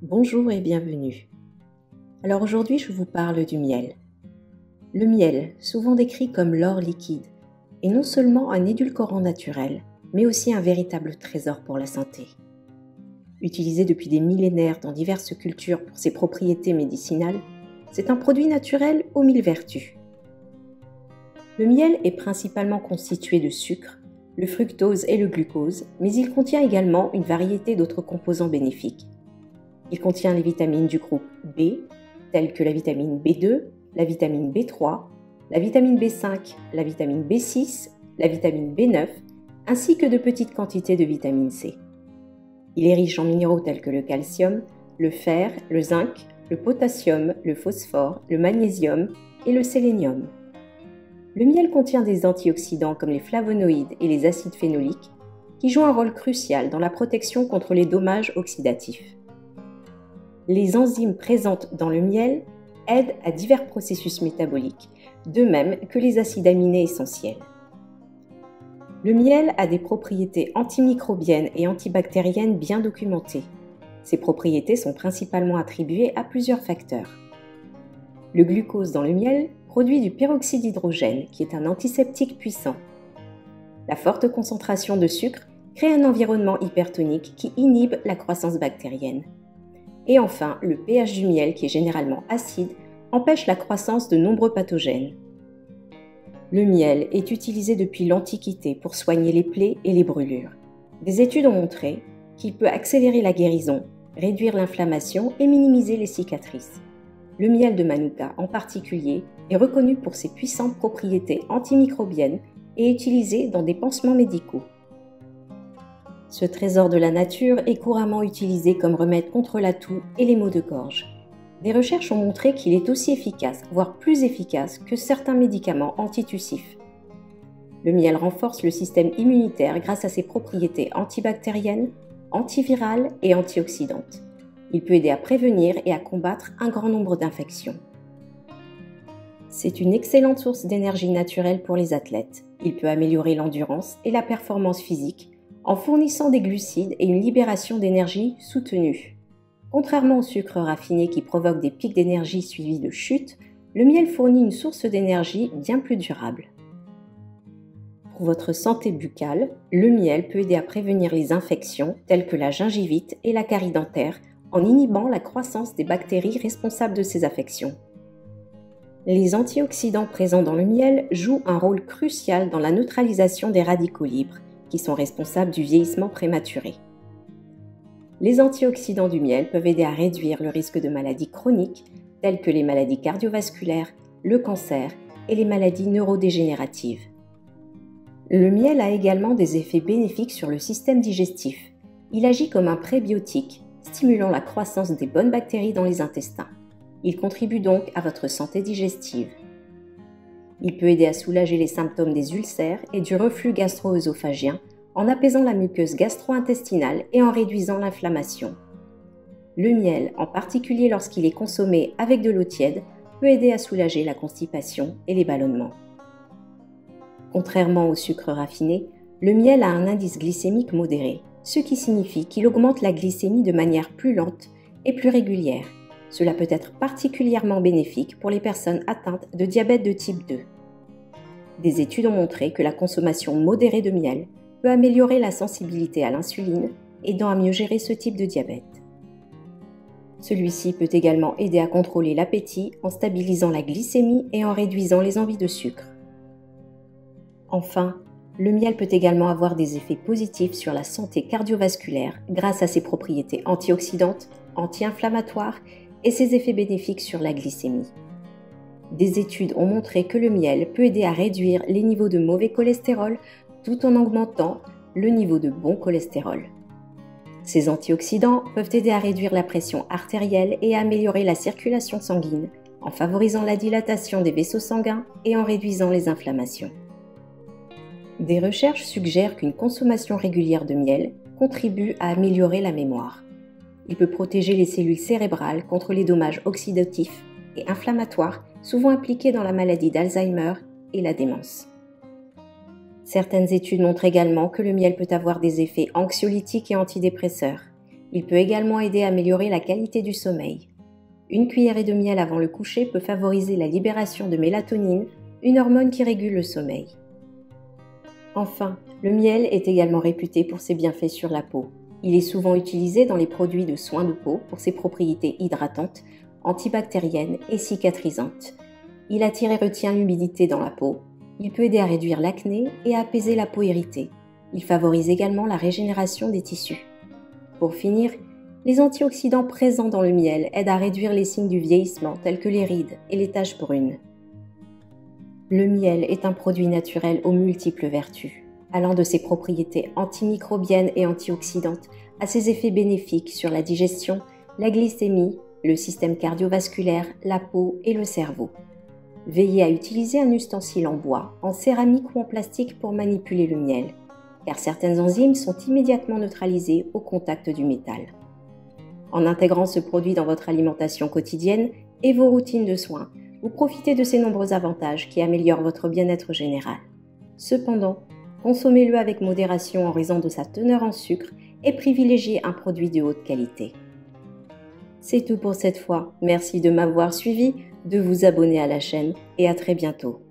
Bonjour et bienvenue. Alors aujourd'hui, je vous parle du miel. Le miel, souvent décrit comme l'or liquide, est non seulement un édulcorant naturel, mais aussi un véritable trésor pour la santé. Utilisé depuis des millénaires dans diverses cultures pour ses propriétés médicinales, c'est un produit naturel aux mille vertus. Le miel est principalement constitué de sucre, le fructose et le glucose, mais il contient également une variété d'autres composants bénéfiques. Il contient les vitamines du groupe B, telles que la vitamine B2, la vitamine B3, la vitamine B5, la vitamine B6, la vitamine B9, ainsi que de petites quantités de vitamine C. Il est riche en minéraux tels que le calcium, le fer, le zinc, le potassium, le phosphore, le magnésium et le sélénium. Le miel contient des antioxydants comme les flavonoïdes et les acides phénoliques qui jouent un rôle crucial dans la protection contre les dommages oxydatifs. Les enzymes présentes dans le miel aident à divers processus métaboliques, de même que les acides aminés essentiels. Le miel a des propriétés antimicrobiennes et antibactériennes bien documentées. Ces propriétés sont principalement attribuées à plusieurs facteurs. Le glucose dans le miel produit du peroxyde d'hydrogène, qui est un antiseptique puissant. La forte concentration de sucre crée un environnement hypertonique qui inhibe la croissance bactérienne. Et enfin, le pH du miel, qui est généralement acide, empêche la croissance de nombreux pathogènes. Le miel est utilisé depuis l'Antiquité pour soigner les plaies et les brûlures. Des études ont montré qu'il peut accélérer la guérison, réduire l'inflammation et minimiser les cicatrices. Le miel de Manuka, en particulier, est reconnu pour ses puissantes propriétés antimicrobiennes et utilisé dans des pansements médicaux. Ce trésor de la nature est couramment utilisé comme remède contre la toux et les maux de gorge. Des recherches ont montré qu'il est aussi efficace, voire plus efficace que certains médicaments antitussifs. Le miel renforce le système immunitaire grâce à ses propriétés antibactériennes, antivirales et antioxydantes. Il peut aider à prévenir et à combattre un grand nombre d'infections. C'est une excellente source d'énergie naturelle pour les athlètes. Il peut améliorer l'endurance et la performance physique en fournissant des glucides et une libération d'énergie soutenue. Contrairement au sucre raffiné qui provoque des pics d'énergie suivis de chutes, le miel fournit une source d'énergie bien plus durable. Pour votre santé buccale, le miel peut aider à prévenir les infections telles que la gingivite et la carie dentaire en inhibant la croissance des bactéries responsables de ces affections. Les antioxydants présents dans le miel jouent un rôle crucial dans la neutralisation des radicaux libres, qui sont responsables du vieillissement prématuré. Les antioxydants du miel peuvent aider à réduire le risque de maladies chroniques telles que les maladies cardiovasculaires, le cancer et les maladies neurodégénératives. Le miel a également des effets bénéfiques sur le système digestif. Il agit comme un prébiotique, stimulant la croissance des bonnes bactéries dans les intestins. Il contribue donc à votre santé digestive. Il peut aider à soulager les symptômes des ulcères et du reflux gastro-œsophagien en apaisant la muqueuse gastro-intestinale et en réduisant l'inflammation. Le miel, en particulier lorsqu'il est consommé avec de l'eau tiède, peut aider à soulager la constipation et les ballonnements. Contrairement au sucre raffiné, le miel a un indice glycémique modéré, ce qui signifie qu'il augmente la glycémie de manière plus lente et plus régulière. Cela peut être particulièrement bénéfique pour les personnes atteintes de diabète de type 2. Des études ont montré que la consommation modérée de miel peut améliorer la sensibilité à l'insuline, aidant à mieux gérer ce type de diabète. Celui-ci peut également aider à contrôler l'appétit en stabilisant la glycémie et en réduisant les envies de sucre. Enfin, le miel peut également avoir des effets positifs sur la santé cardiovasculaire grâce à ses propriétés antioxydantes, anti-inflammatoires et ses effets bénéfiques sur la glycémie. Des études ont montré que le miel peut aider à réduire les niveaux de mauvais cholestérol tout en augmentant le niveau de bon cholestérol. Ces antioxydants peuvent aider à réduire la pression artérielle et à améliorer la circulation sanguine en favorisant la dilatation des vaisseaux sanguins et en réduisant les inflammations. Des recherches suggèrent qu'une consommation régulière de miel contribue à améliorer la mémoire. Il peut protéger les cellules cérébrales contre les dommages oxydatifs et inflammatoires souvent impliqués dans la maladie d'Alzheimer et la démence. Certaines études montrent également que le miel peut avoir des effets anxiolytiques et antidépresseurs. Il peut également aider à améliorer la qualité du sommeil. Une cuillerée de miel avant le coucher peut favoriser la libération de mélatonine, une hormone qui régule le sommeil. Enfin, le miel est également réputé pour ses bienfaits sur la peau. Il est souvent utilisé dans les produits de soins de peau pour ses propriétés hydratantes, antibactériennes et cicatrisantes. Il attire et retient l'humidité dans la peau. Il peut aider à réduire l'acné et à apaiser la peau irritée. Il favorise également la régénération des tissus. Pour finir, les antioxydants présents dans le miel aident à réduire les signes du vieillissement tels que les rides et les taches brunes. Le miel est un produit naturel aux multiples vertus, allant de ses propriétés antimicrobiennes et antioxydantes à ses effets bénéfiques sur la digestion, la glycémie, le système cardiovasculaire, la peau et le cerveau. Veillez à utiliser un ustensile en bois, en céramique ou en plastique pour manipuler le miel, car certaines enzymes sont immédiatement neutralisées au contact du métal. En intégrant ce produit dans votre alimentation quotidienne et vos routines de soins, vous profitez de ces nombreux avantages qui améliorent votre bien-être général. Cependant, consommez-le avec modération en raison de sa teneur en sucre et privilégiez un produit de haute qualité. C'est tout pour cette fois. Merci de m'avoir suivi, de vous abonner à la chaîne et à très bientôt.